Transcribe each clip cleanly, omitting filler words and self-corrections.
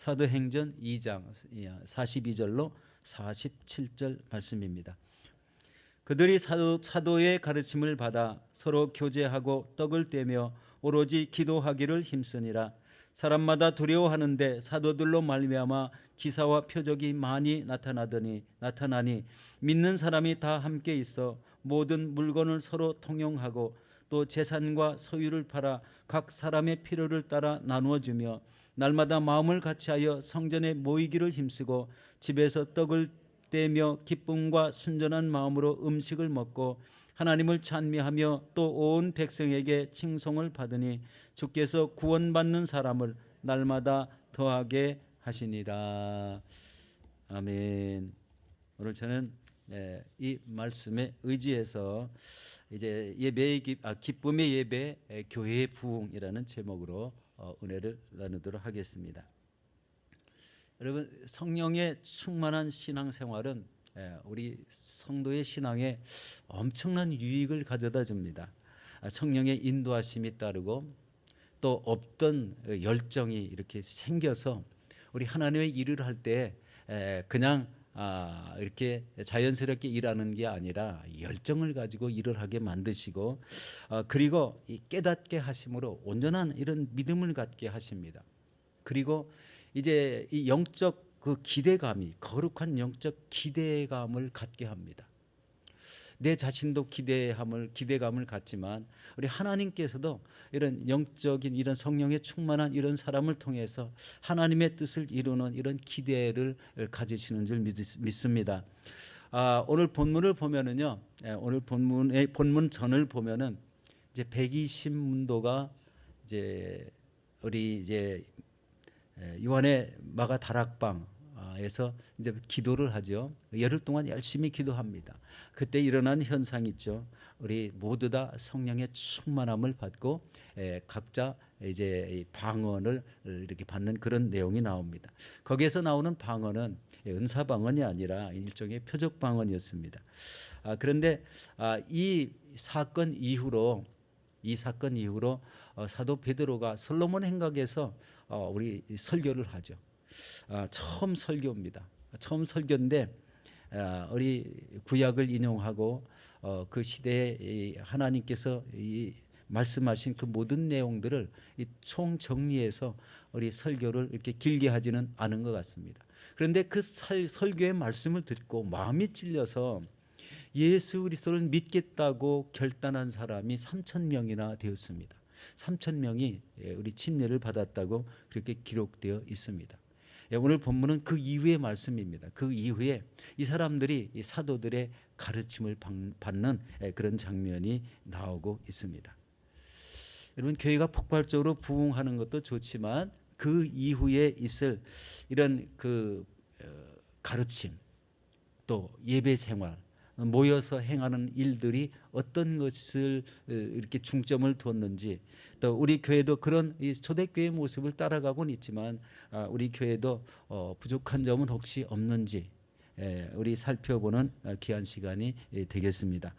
사도행전 2장 42절로 47절 말씀입니다. 그들이 사도의 가르침을 받아 서로 교제하고 떡을 떼며 오로지 기도하기를 힘쓰니라. 사람마다 두려워하는데 사도들로 말미암아 기사와 표적이 많이 나타나니 믿는 사람이 다 함께 있어 모든 물건을 서로 통용하고 또 재산과 소유를 팔아 각 사람의 필요를 따라 나누어 주며 날마다 마음을 같이하여 성전에 모이기를 힘쓰고 집에서 떡을 떼며 기쁨과 순전한 마음으로 음식을 먹고 하나님을 찬미하며 또 온 백성에게 칭송을 받으니 주께서 구원받는 사람을 날마다 더하게 하시니라. 아멘. 오늘 저는 이 말씀에 의지해서 이제 기쁨의 예배 교회의 부흥이라는 제목으로 은혜를 나누도록 하겠습니다. 여러분, 성령의 충만한 신앙생활은 우리 성도의 신앙에 엄청난 유익을 가져다 줍니다. 성령의 인도하심이 따르고 또 없던 열정이 이렇게 생겨서 우리 하나님의 일을 할 때 그냥 이렇게 자연스럽게 일하는 게 아니라 열정을 가지고 일을 하게 만드시고 그리고 깨닫게 하심으로 온전한 이런 믿음을 갖게 하십니다. 그리고 이제 이 영적 그 기대감이 거룩한 영적 기대감을 갖게 합니다. 내 자신도 기대감을 갖지만 우리 하나님께서도 이런 영적인 이런 성령의 충만한 이런 사람을 통해서 하나님의 뜻을 이루는 이런 기대를 가지시는 줄 믿습니다. 오늘 본문을 보면은요, 오늘 본문 전을 보면은 이제 120문도가 이제 우리 이제 요한의 마가 다락방에서 이제 기도를 하죠. 열흘 동안 열심히 기도합니다. 그때 일어난 현상이 있죠. 우리 모두 다 성령의 충만함을 받고 각자 이제 방언을 이렇게 받는 그런 내용이 나옵니다. 거기에서 나오는 방언은 은사 방언이 아니라 일종의 표적 방언이었습니다. 그런데 이 사건 이후로 사도 베드로가 솔로몬 행각에서 우리 설교를 하죠. 처음 설교입니다. 처음 설교인데 우리 구약을 인용하고 그 시대에 하나님께서 말씀하신 그 모든 내용들을 총 정리해서 우리 설교를 이렇게 길게 하지는 않은 것 같습니다. 그런데 그 설교의 말씀을 듣고 마음이 찔려서 예수 그리스도를 믿겠다고 결단한 사람이 3,000명이나 되었습니다. 3,000명이 우리 침례를 받았다고 그렇게 기록되어 있습니다. 오늘 본문은 그 이후의 말씀입니다. 그 이후에 이 사람들이 이 사도들의 가르침을 받는 그런 장면이 나오고 있습니다. 여러분, 교회가 폭발적으로 부흥하는 것도 좋지만 그 이후에 있을 이런 그 가르침 또 예배 생활 모여서 행하는 일들이 어떤 것을 이렇게 중점을 뒀는지 또 우리 교회도 그런 초대교회의 모습을 따라가고는 있지만 우리 교회도 부족한 점은 혹시 없는지 우리 살펴보는 귀한 시간이 되겠습니다.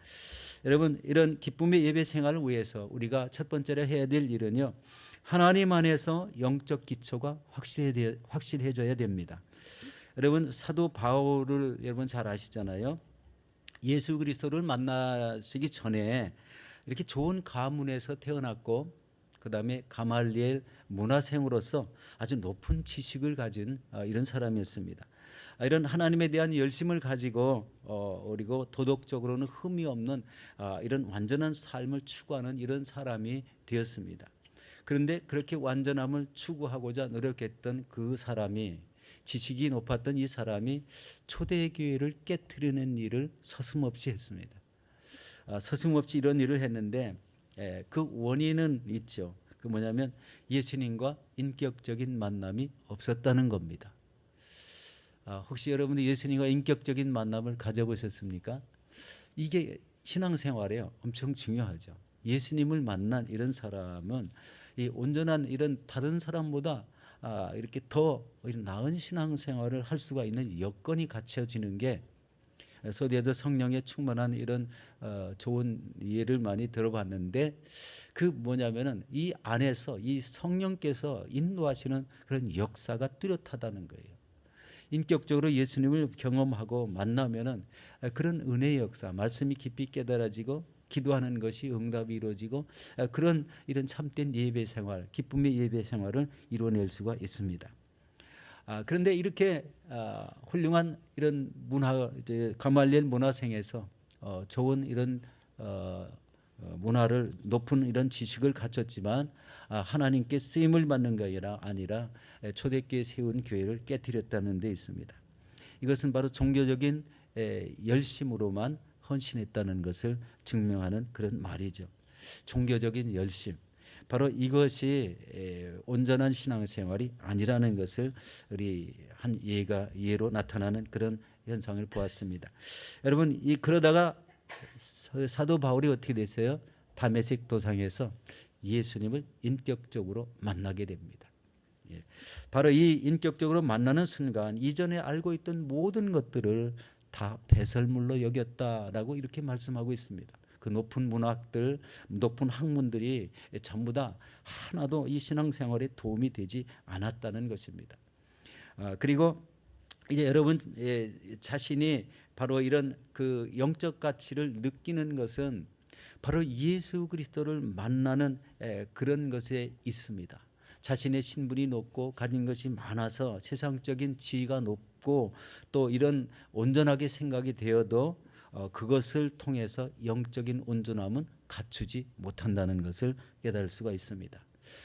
여러분, 이런 기쁨의 예배 생활을 위해서 우리가 첫 번째로 해야 될 일은요, 하나님 안에서 영적 기초가 확실해져야 됩니다. 여러분, 사도 바울을 여러분 잘 아시잖아요. 예수 그리스도를 만나시기 전에 이렇게 좋은 가문에서 태어났고 그 다음에 가말리엘 문화생으로서 아주 높은 지식을 가진 이런 사람이었습니다. 이런 하나님에 대한 열심을 가지고 그리고 도덕적으로는 흠이 없는 이런 완전한 삶을 추구하는 이런 사람이 되었습니다. 그런데 그렇게 완전함을 추구하고자 노력했던 그 사람이 지식이 높았던 이 사람이 초대교회를 깨트리는 일을 서슴없이 했습니다. 서슴없이 이런 일을 했는데 그 원인은 있죠. 그 뭐냐면 예수님과 인격적인 만남이 없었다는 겁니다. 혹시 여러분이 예수님과 인격적인 만남을 가져보셨습니까? 이게 신앙생활에 엄청 중요하죠. 예수님을 만난 이런 사람은 이 온전한 이런 다른 사람보다 이렇게 더 나은 신앙생활을 할 수가 있는 여건이 갖춰지는 게 소리에도 성령에 충만한 이런 좋은 예를 많이 들어봤는데, 그 뭐냐면은 이 안에서 이 성령께서 인도하시는 그런 역사가 뚜렷하다는 거예요. 인격적으로 예수님을 경험하고 만나면은 그런 은혜의 역사, 말씀이 깊이 깨달아지고 기도하는 것이 응답이 이루어지고 그런 이런 참된 예배 생활, 기쁨의 예배 생활을 이루어낼 수가 있습니다. 그런데 이렇게 훌륭한 이런 문화, 이제 가말리엘 문화생에서 좋은 이런 문화를, 높은 이런 지식을 갖췄지만 하나님께 쓰임을 받는 것이 아니라 초대교회 세운 교회를 깨뜨렸다는 데 있습니다. 이것은 바로 종교적인 열심으로만 헌신했다는 것을 증명하는 그런 말이죠. 종교적인 열심, 바로 이것이 온전한 신앙생활이 아니라는 것을 우리 한 예로 나타나는 그런 현상을 보았습니다. 여러분, 그러다가 사도 바울이 어떻게 됐어요? 다메섹 도상에서 예수님을 인격적으로 만나게 됩니다. 바로 이 인격적으로 만나는 순간 이전에 알고 있던 모든 것들을 다 배설물로 여겼다라고 이렇게 말씀하고 있습니다. 그 높은 문학들, 높은 학문들이 전부 다 하나도 이 신앙생활에 도움이 되지 않았다는 것입니다. 그리고 이제 여러분 자신이 바로 이런 그 영적 가치를 느끼는 것은 바로 예수 그리스도를 만나는 그런 것에 있습니다. 자신의 신분이 높고 가진 것이 많아서 세상적인 지위가 높고 또 이런 온전하게 생각이 되어도 그것을 통해서 영적인 온전함은 갖추지 못한다는 것을 깨달을 수가 있습니다.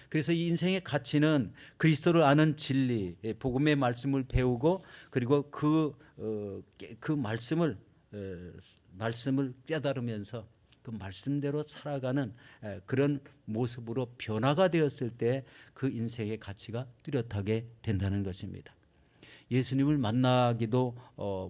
그래서 이 인생의 가치는 그리스도를 아는 진리, 복음의 말씀을 배우고 그리고 그 말씀을 깨달으면서 그 말씀대로 살아가는 그런 모습으로 변화가 되었을 때 그 인생의 가치가 뚜렷하게 된다는 것입니다. 예수님을 만나기도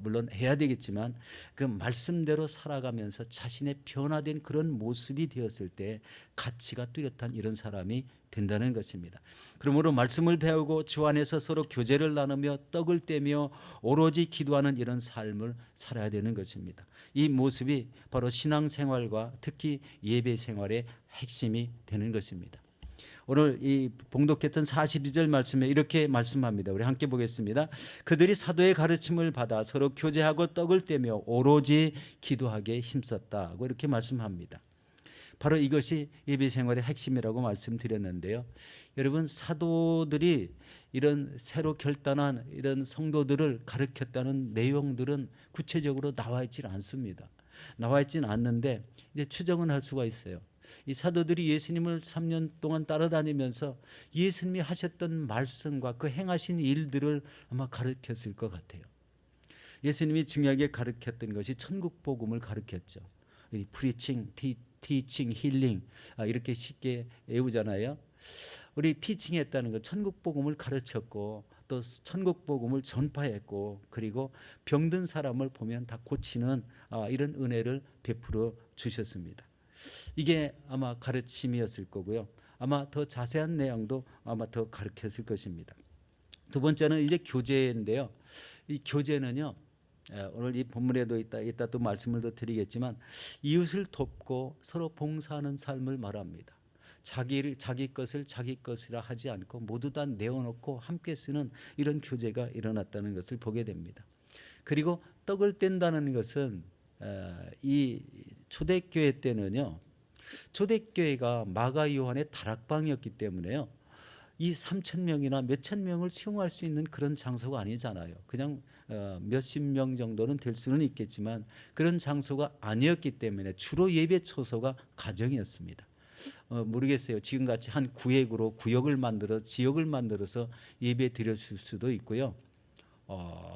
물론 해야 되겠지만 그 말씀대로 살아가면서 자신의 변화된 그런 모습이 되었을 때 가치가 뚜렷한 이런 사람이 된다는 것입니다. 그러므로 말씀을 배우고 주 안에서 서로 교제를 나누며 떡을 떼며 오로지 기도하는 이런 삶을 살아야 되는 것입니다. 이 모습이 바로 신앙생활과 특히 예배생활의 핵심이 되는 것입니다. 오늘 이 봉독했던 42절 말씀에 이렇게 말씀합니다. 우리 함께 보겠습니다. 그들이 사도의 가르침을 받아 서로 교제하고 떡을 떼며 오로지 기도하기에 힘썼다고 이렇게 말씀합니다. 바로 이것이 예배 생활의 핵심이라고 말씀드렸는데요. 여러분, 사도들이 이런 새로 결단한 이런 성도들을 가르쳤다는 내용들은 구체적으로 나와 있지는 않습니다. 나와 있지는 않는데 이제 추정은 할 수가 있어요. 이 사도들이 예수님을 3년 동안 따라다니면서 예수님이 하셨던 말씀과 그 행하신 일들을 아마 가르쳤을 것 같아요. 예수님이 중요하게 가르쳤던 것이 천국 복음을 가르쳤죠. 프리칭, 티칭, 힐링 이렇게 쉽게 외우잖아요. 우리 티칭했다는 것, 천국 복음을 가르쳤고 또 천국 복음을 전파했고 그리고 병든 사람을 보면 다 고치는 이런 은혜를 베풀어 주셨습니다. 이게 아마 가르침이었을 거고요. 아마 더 자세한 내용도 아마 더 가르쳤을 것입니다. 두 번째는 이제 교제인데요. 이 교제는요, 오늘 이 본문에도 이따 또 말씀을 더 드리겠지만 이웃을 돕고 서로 봉사하는 삶을 말합니다. 자기 것을 자기 것이라 하지 않고 모두 다 내어놓고 함께 쓰는 이런 교제가 일어났다는 것을 보게 됩니다. 그리고 떡을 뗀다는 것은 이 초대교회 때는요, 초대교회가 마가 요한의 다락방이었기 때문에요, 이 3,000명이나 몇천 명을 수용할 수 있는 그런 장소가 아니잖아요. 그냥 몇십 명 정도는 될 수는 있겠지만 그런 장소가 아니었기 때문에 주로 예배 처소가 가정이었습니다. 모르겠어요. 지금같이 한 구역을 만들어 지역을 만들어서 예배 드렸을 수도 있고요.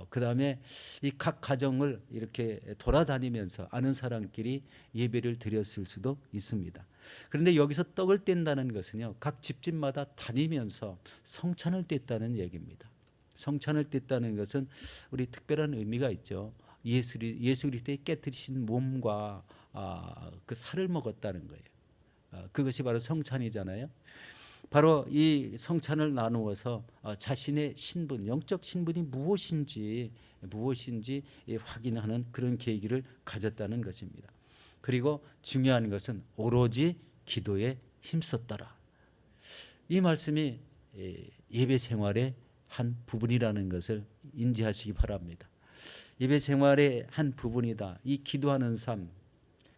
그 다음에 이 각 가정을 이렇게 돌아다니면서 아는 사람끼리 예배를 드렸을 수도 있습니다. 그런데 여기서 떡을 뗀다는 것은요, 각 집집마다 다니면서 성찬을 뗐다는 얘기입니다. 성찬을 뗐다는 것은 우리 특별한 의미가 있죠. 예수 그리스도의 깨뜨리신 몸과 그 살을 먹었다는 거예요. 그것이 바로 성찬이잖아요. 바로 이 성찬을 나누어서 자신의 신분, 영적 신분이 무엇인지 무엇인지 확인하는 그런 계기를 가졌다는 것입니다. 그리고 중요한 것은 오로지 기도에 힘썼더라. 이 말씀이 예배 생활의 한 부분이라는 것을 인지하시기 바랍니다. 예배 생활의 한 부분이다. 이 기도하는 삶,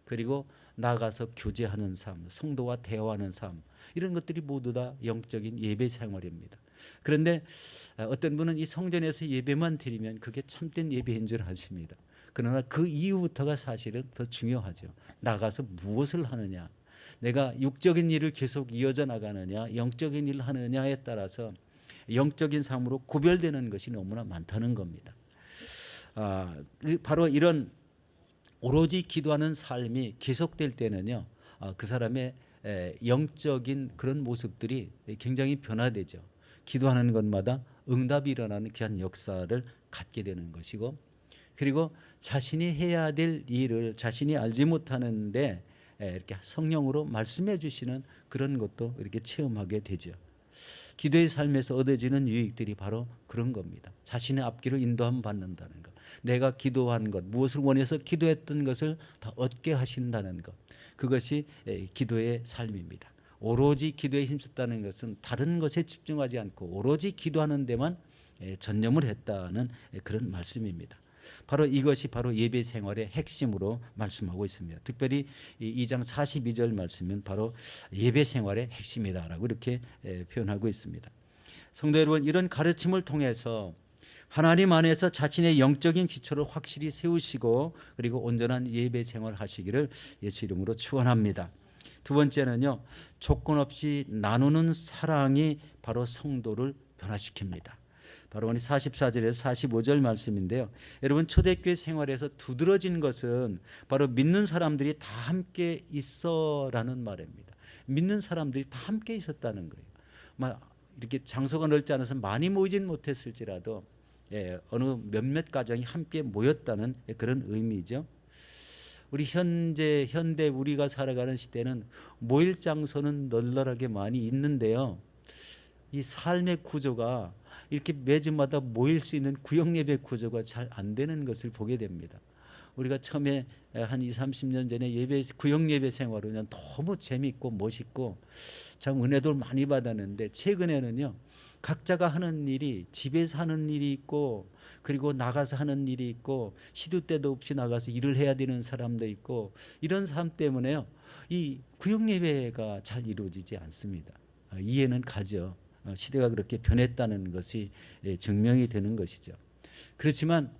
그리고 나가서 교제하는 삶, 성도와 대화하는 삶, 이런 것들이 모두 다 영적인 예배 생활입니다. 그런데 어떤 분은 이 성전에서 예배만 드리면 그게 참된 예배인 줄 아십니다. 그러나 그 이후부터가 사실은 더 중요하죠. 나가서 무엇을 하느냐, 내가 육적인 일을 계속 이어져 나가느냐, 영적인 일을 하느냐에 따라서 영적인 삶으로 구별되는 것이 너무나 많다는 겁니다. 바로 이런 오로지 기도하는 삶이 계속될 때는요, 그 사람의 영적인 그런 모습들이 굉장히 변화되죠. 기도하는 것마다 응답이 일어나는 귀한 역사를 갖게 되는 것이고, 그리고 자신이 해야 될 일을 자신이 알지 못하는데 이렇게 성령으로 말씀해 주시는 그런 것도 이렇게 체험하게 되죠. 기도의 삶에서 얻어지는 유익들이 바로 그런 겁니다. 자신의 앞길을 인도함 받는다는 것, 내가 기도한 것, 무엇을 원해서 기도했던 것을 다 얻게 하신다는 것, 그것이 기도의 삶입니다. 오로지 기도에 힘썼다는 것은 다른 것에 집중하지 않고 오로지 기도하는 데만 전념을 했다는 그런 말씀입니다. 바로 이것이 바로 예배 생활의 핵심으로 말씀하고 있습니다. 특별히 2장 42절 말씀은 바로 예배 생활의 핵심이다라고 이렇게 표현하고 있습니다. 성도 여러분, 이런 가르침을 통해서 하나님 안에서 자신의 영적인 기초를 확실히 세우시고 그리고 온전한 예배 생활 하시기를 예수 이름으로 축원합니다. 두 번째는요, 조건 없이 나누는 사랑이 바로 성도를 변화시킵니다. 바로 44절에서 45절 말씀인데요. 여러분, 초대교회 생활에서 두드러진 것은 바로 믿는 사람들이 다 함께 있어라는 말입니다. 믿는 사람들이 다 함께 있었다는 거예요. 이렇게 장소가 넓지 않아서 많이 모이진 못했을지라도 어느 몇몇 가정이 함께 모였다는 그런 의미죠. 우리 현대 우리가 살아가는 시대는 모일 장소는 널널하게 많이 있는데요, 이 삶의 구조가 이렇게 매주마다 모일 수 있는 구역 예배 구조가 잘 안 되는 것을 보게 됩니다. 우리가 처음에 한 20, 30년 전에 구역 예배 생활은 너무 재밌고 멋있고 참 은혜도 많이 받았는데, 최근에는요, 각자가 하는 일이 집에서 하는 일이 있고 그리고 나가서 하는 일이 있고 시도 때도 없이 나가서 일을 해야 되는 사람도 있고, 이런 삶 때문에요, 이 구역 예배가 잘 이루어지지 않습니다. 이해는 가죠. 시대가 그렇게 변했다는 것이 증명이 되는 것이죠. 그렇지만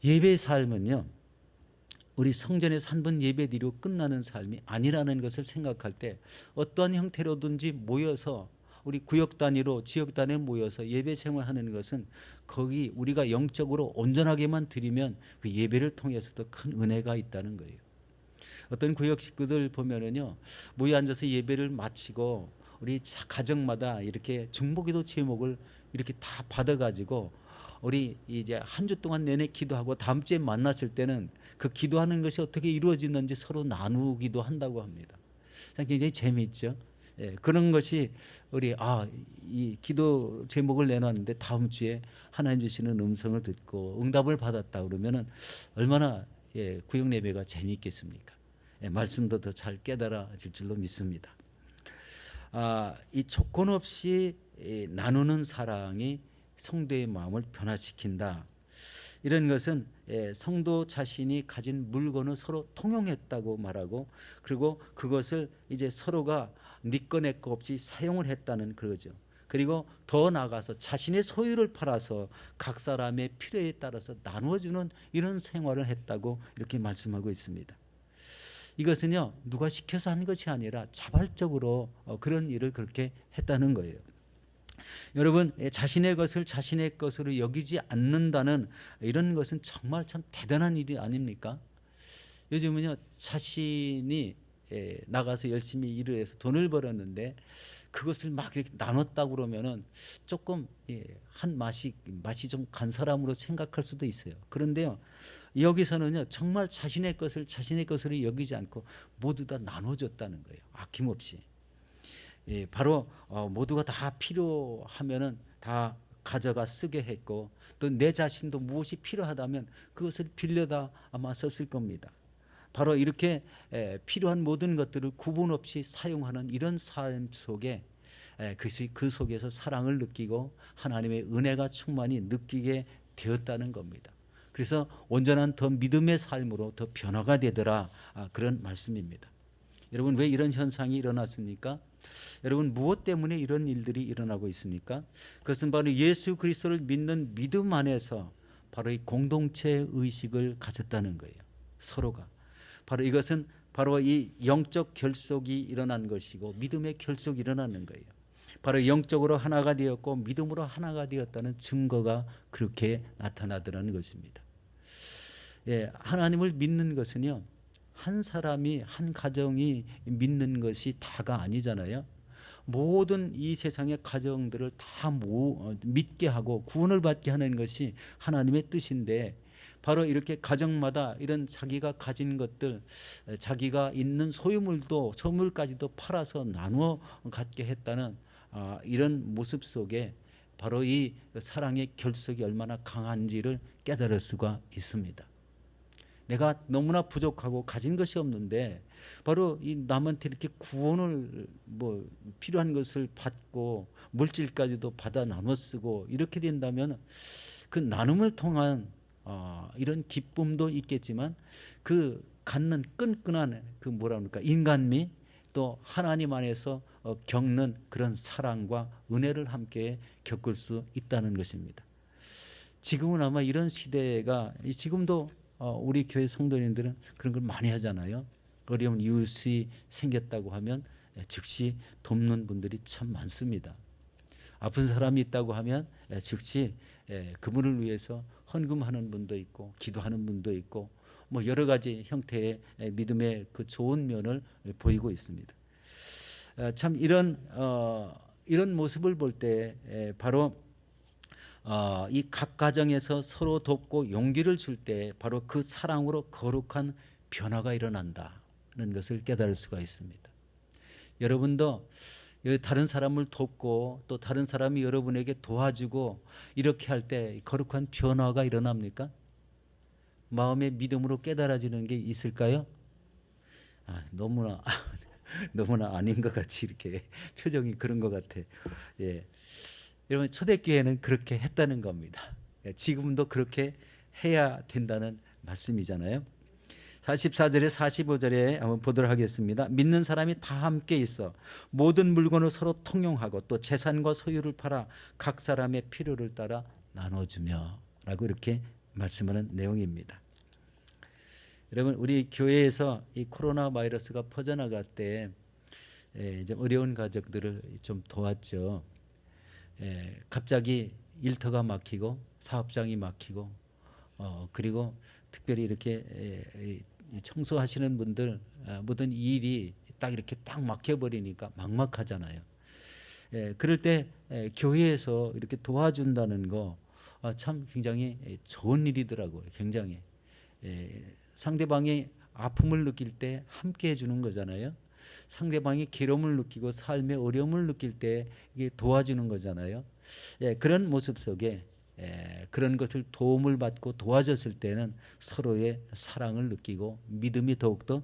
예배 삶은요, 우리 성전에서 한 번 예배드리고 끝나는 삶이 아니라는 것을 생각할 때 어떠한 형태로든지 모여서 우리 구역 단위로 지역 단위로 모여서 예배 생활하는 것은 거기 우리가 영적으로 온전하게만 드리면 그 예배를 통해서도 큰 은혜가 있다는 거예요. 어떤 구역 식구들 보면은요, 모여 앉아서 예배를 마치고 우리 가정마다 이렇게 중보기도 제목을 이렇게 다 받아가지고 우리 이제 한 주 동안 내내 기도하고 다음 주에 만났을 때는 그 기도하는 것이 어떻게 이루어지는지 서로 나누기도 한다고 합니다. 굉장히 재미있죠. 그런 것이 우리 이 기도 제목을 내놨는데 다음 주에 하나님 주시는 음성을 듣고 응답을 받았다 그러면은 얼마나 구역 예배가 재미있겠습니까? 말씀도 더 잘 깨달아질 줄로 믿습니다. 이 조건 없이 나누는 사랑이 성도의 마음을 변화시킨다. 이런 것은 성도 자신이 가진 물건을 서로 통용했다고 말하고, 그리고 그것을 이제 서로가 네 거 내 거 없이 사용을 했다는 거죠. 그리고 더 나아가서 자신의 소유를 팔아서 각 사람의 필요에 따라서 나누어주는 이런 생활을 했다고 이렇게 말씀하고 있습니다. 이것은요, 누가 시켜서 한 것이 아니라 자발적으로 그런 일을 그렇게 했다는 거예요. 여러분, 자신의 것을 자신의 것으로 여기지 않는다는 이런 것은 정말 참 대단한 일이 아닙니까? 요즘은요, 자신이 나가서 열심히 일을 해서 돈을 벌었는데 그것을 막 이렇게 나눴다고 그러면은 조금 한 맛이 좀 간 사람으로 생각할 수도 있어요. 그런데요, 여기서는요, 정말 자신의 것으로 여기지 않고 모두 다 나눠줬다는 거예요. 아낌없이. 바로 모두가 다 필요하면은 다 가져가 쓰게 했고 또 내 자신도 무엇이 필요하다면 그것을 빌려다 아마 썼을 겁니다. 바로 이렇게 필요한 모든 것들을 구분 없이 사용하는 이런 삶 속에 그 속에서 사랑을 느끼고 하나님의 은혜가 충만히 느끼게 되었다는 겁니다. 그래서 온전한 더 믿음의 삶으로 더 변화가 되더라, 그런 말씀입니다. 여러분, 왜 이런 현상이 일어났습니까? 여러분, 무엇 때문에 이런 일들이 일어나고 있습니까? 그것은 바로 예수 그리스도를 믿는 믿음 안에서 바로 이 공동체 의식을 가졌다는 거예요. 서로가. 바로 이것은 바로 이 영적 결속이 일어난 것이고 믿음의 결속이 일어나는 거예요. 바로 영적으로 하나가 되었고 믿음으로 하나가 되었다는 증거가 그렇게 나타나더라는 것입니다. 하나님을 믿는 것은요, 한 사람이 한 가정이 믿는 것이 다가 아니잖아요. 모든 이 세상의 가정들을 다 믿게 하고 구원을 받게 하는 것이 하나님의 뜻인데, 바로 이렇게 가정마다 이런 자기가 가진 것들, 자기가 있는 소유물까지도 팔아서 나누어 갖게 했다는 이런 모습 속에 바로 이 사랑의 결속이 얼마나 강한지를 깨달을 수가 있습니다. 내가 너무나 부족하고 가진 것이 없는데 바로 이 남한테 이렇게 구원을 필요한 것을 받고 물질까지도 받아 나눠 쓰고 이렇게 된다면 그 나눔을 통한 이런 기쁨도 있겠지만 그 갖는 끈끈한 인간미, 또 하나님 안에서 겪는 그런 사랑과 은혜를 함께 겪을 수 있다는 것입니다. 지금은 아마 이런 시대가 지금도 우리 교회 성도님들은 그런 걸 많이 하잖아요. 어려운 이웃이 생겼다고 하면 즉시 돕는 분들이 참 많습니다. 아픈 사람이 있다고 하면 즉시 그분을 위해서 헌금하는 분도 있고 기도하는 분도 있고 여러 가지 형태의 믿음의 그 좋은 면을 보이고 있습니다. 참 이런 모습을 볼 때 바로 이 각 가정에서 서로 돕고 용기를 줄 때 바로 그 사랑으로 거룩한 변화가 일어난다는 것을 깨달을 수가 있습니다. 여러분도 다른 사람을 돕고 또 다른 사람이 여러분에게 도와주고 이렇게 할 때 거룩한 변화가 일어납니까? 마음의 믿음으로 깨달아지는 게 있을까요? 너무나 아닌 것 같이 이렇게 표정이 그런 것 같아. 여러분, 초대교회는 그렇게 했다는 겁니다. 지금도 그렇게 해야 된다는 말씀이잖아요. 44절에 45절에 한번 보도록 하겠습니다. 믿는 사람이 다 함께 있어 모든 물건을 서로 통용하고 또 재산과 소유를 팔아 각 사람의 필요를 따라 나눠주며 라고 이렇게 말씀하는 내용입니다. 여러분, 우리 교회에서 이 코로나 바이러스가 퍼져나갈 때 이제 어려운 가족들을 좀 도왔죠. 갑자기 일터가 막히고 사업장이 막히고 그리고 특별히 이렇게 청소하시는 분들 모든 일이 딱 이렇게 딱 막혀버리니까 막막하잖아요. 그럴 때 교회에서 이렇게 도와준다는 거 참 굉장히 좋은 일이더라고요. 굉장히 상대방이 아픔을 느낄 때 함께 해주는 거잖아요. 상대방이 괴로움을 느끼고 삶의 어려움을 느낄 때 이게 도와주는 거잖아요. 그런 모습 속에 그런 것을 도움을 받고 도와줬을 때는 서로의 사랑을 느끼고 믿음이 더욱더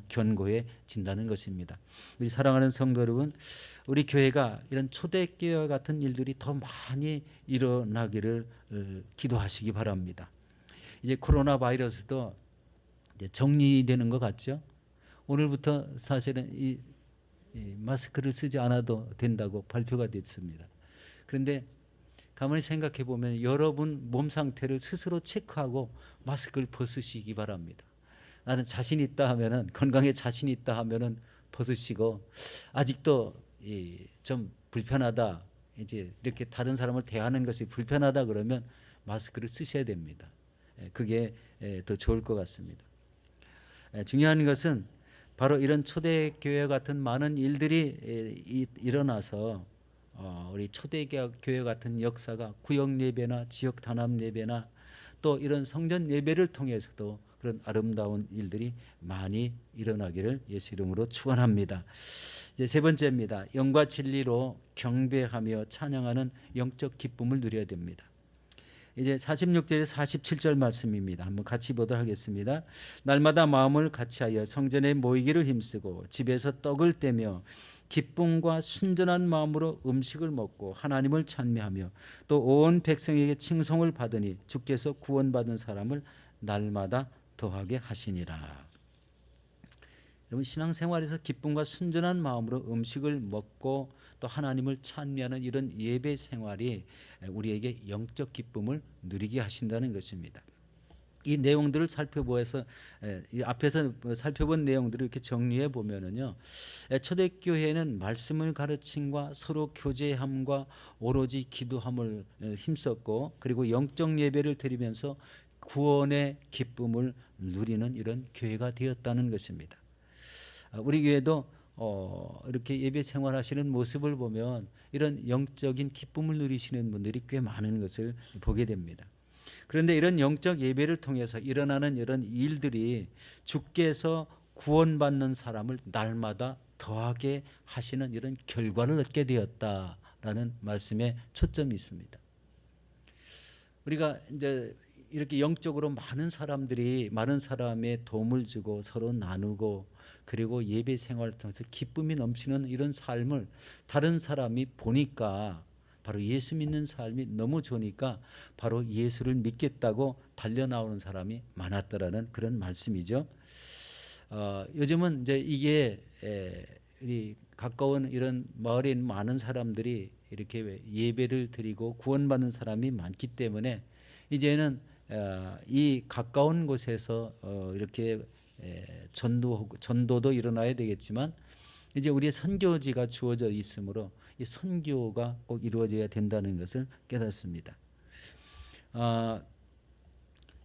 견고해진다는 것입니다. 우리 사랑하는 성도 여러분, 우리 교회가 이런 초대교회와 같은 일들이 더 많이 일어나기를 기도하시기 바랍니다. 이제 코로나 바이러스도 이제 정리되는 것 같죠? 오늘부터 사실은 이 마스크를 쓰지 않아도 된다고 발표가 됐습니다. 그런데 가만히 생각해 보면 여러분 몸 상태를 스스로 체크하고 마스크를 벗으시기 바랍니다. 나는 자신 있다 하면은, 건강에 자신 있다 하면은 벗으시고, 아직도 좀 불편하다, 이제 이렇게 다른 사람을 대하는 것이 불편하다 그러면 마스크를 쓰셔야 됩니다. 그게 더 좋을 것 같습니다. 중요한 것은 바로 이런 초대교회 같은 많은 일들이 일어나서 우리 초대교회 같은 역사가 구역 예배나 지역 단합 예배나 또 이런 성전 예배를 통해서도 그런 아름다운 일들이 많이 일어나기를 예수 이름으로 축원합니다. 이제 세 번째입니다. 영과 진리로 경배하며 찬양하는 영적 기쁨을 누려야 됩니다. 이제 46절에서 47절 말씀입니다. 한번 같이 보도록 하겠습니다. 날마다 마음을 같이하여 성전에 모이기를 힘쓰고 집에서 떡을 떼며 기쁨과 순전한 마음으로 음식을 먹고 하나님을 찬미하며 또 온 백성에게 칭송을 받으니 주께서 구원받은 사람을 날마다 더하게 하시니라. 여러분, 신앙생활에서 기쁨과 순전한 마음으로 음식을 먹고 또 하나님을 찬미하는 이런 예배 생활이 우리에게 영적 기쁨을 누리게 하신다는 것입니다. 이 내용들을 살펴보아서 앞에서 살펴본 내용들을 이렇게 정리해 보면은요, 초대교회는 말씀을 가르침과 서로 교제함과 오로지 기도함을 힘썼고, 그리고 영적 예배를 드리면서 구원의 기쁨을 누리는 이런 교회가 되었다는 것입니다. 우리 교회도 이렇게 예배 생활하시는 모습을 보면 이런 영적인 기쁨을 누리시는 분들이 꽤 많은 것을 보게 됩니다. 그런데 이런 영적 예배를 통해서 일어나는 이런 일들이 주께서 구원받는 사람을 날마다 더하게 하시는 이런 결과를 얻게 되었다라는 말씀에 초점이 있습니다. 우리가 이제 이렇게 영적으로 많은 사람의 도움을 주고 서로 나누고 그리고 예배 생활을 통해서 기쁨이 넘치는 이런 삶을 다른 사람이 보니까 바로 예수 믿는 삶이 너무 좋으니까 바로 예수를 믿겠다고 달려나오는 사람이 많았더라는 그런 말씀이죠. 요즘은 이제 이게 우리 가까운 이런 마을에 있는 많은 사람들이 이렇게 예배를 드리고 구원받는 사람이 많기 때문에 이제는 이 가까운 곳에서 이렇게 전도도 일어나야 되겠지만 이제 우리의 선교지가 주어져 있으므로 이 선교가 꼭 이루어져야 된다는 것을 깨닫습니다.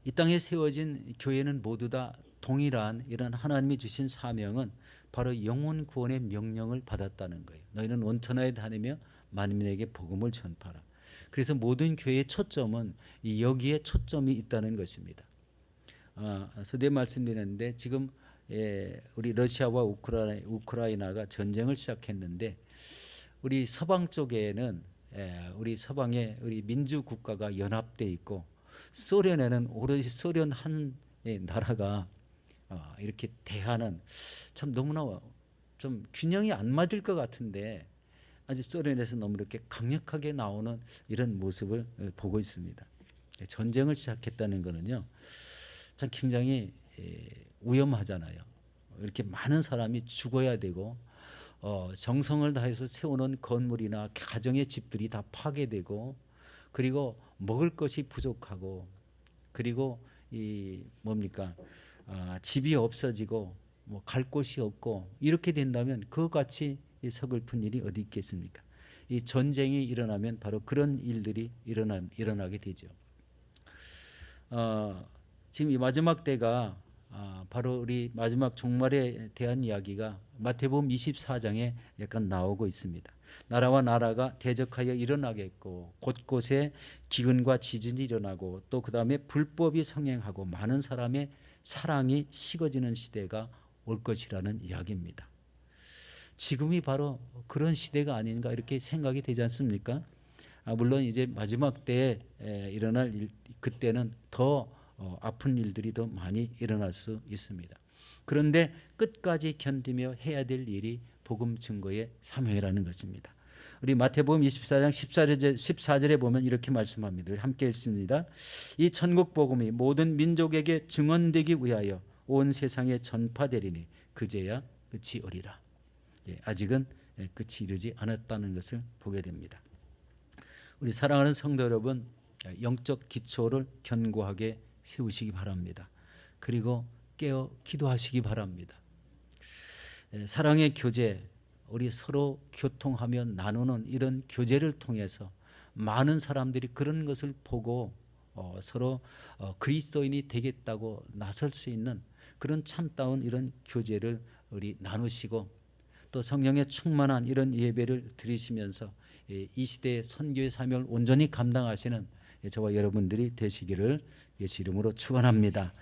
이 땅에 세워진 교회는 모두 다 동일한 이런 하나님이 주신 사명은 바로 영혼 구원의 명령을 받았다는 거예요. 너희는 온 천하에 다니며 만민에게 복음을 전파하라. 그래서 모든 교회의 초점은 여기에 초점이 있다는 것입니다. 서두에 말씀드렸는데 지금 우리 러시아와 우크라이나가 전쟁을 시작했는데 우리 서방 쪽에는 우리 서방의 우리 민주 국가가 연합돼 있고 소련에는 오롯이 소련 한 나라가 이렇게 대하는 참 너무나 좀 균형이 안 맞을 것 같은데 아주 소련에서 너무 이렇게 강력하게 나오는 이런 모습을 보고 있습니다. 전쟁을 시작했다는 것은요, 참 굉장히 위험하잖아요. 이렇게 많은 사람이 죽어야 되고 정성을 다해서 세우는 건물이나 가정의 집들이 다 파괴되고 그리고 먹을 것이 부족하고 그리고 이 뭡니까 집이 없어지고 뭐 갈 곳이 없고 이렇게 된다면 그것같이 서글픈 일이 어디 있겠습니까? 이 전쟁이 일어나면 바로 그런 일들이 일어나게 되죠. 지금 이 마지막 때가 바로 우리 마지막 종말에 대한 이야기가 마태복음 24장에 약간 나오고 있습니다. 나라와 나라가 대적하여 일어나겠고 곳곳에 기근과 지진이 일어나고 또 그 다음에 불법이 성행하고 많은 사람의 사랑이 식어지는 시대가 올 것이라는 이야기입니다. 지금이 바로 그런 시대가 아닌가 이렇게 생각이 되지 않습니까? 물론 이제 마지막 때에 일어날 그때는 더 아픈 일들이 더 많이 일어날 수 있습니다. 그런데 끝까지 견디며 해야 될 일이 복음 증거의 사명이라는 것입니다. 우리 마태복음 24장 14절에 보면 이렇게 말씀합니다. 함께 읽습니다. 이 천국 복음이 모든 민족에게 증언되기 위하여 온 세상에 전파되리니 그제야 끝이 오리라. 아직은 끝이 이르지 않았다는 것을 보게 됩니다. 우리 사랑하는 성도 여러분, 영적 기초를 견고하게 세우시기 바랍니다. 그리고 깨어 기도하시기 바랍니다. 사랑의 교제, 우리 서로 교통하며 나누는 이런 교제를 통해서 많은 사람들이 그런 것을 보고 서로 그리스도인이 되겠다고 나설 수 있는 그런 참다운 이런 교제를 우리 나누시고 또 성령의 충만한 이런 예배를 드리시면서 이 시대의 선교의 사명을 온전히 감당하시는 저와 여러분들이 되시기를 예수 이름으로 축원합니다.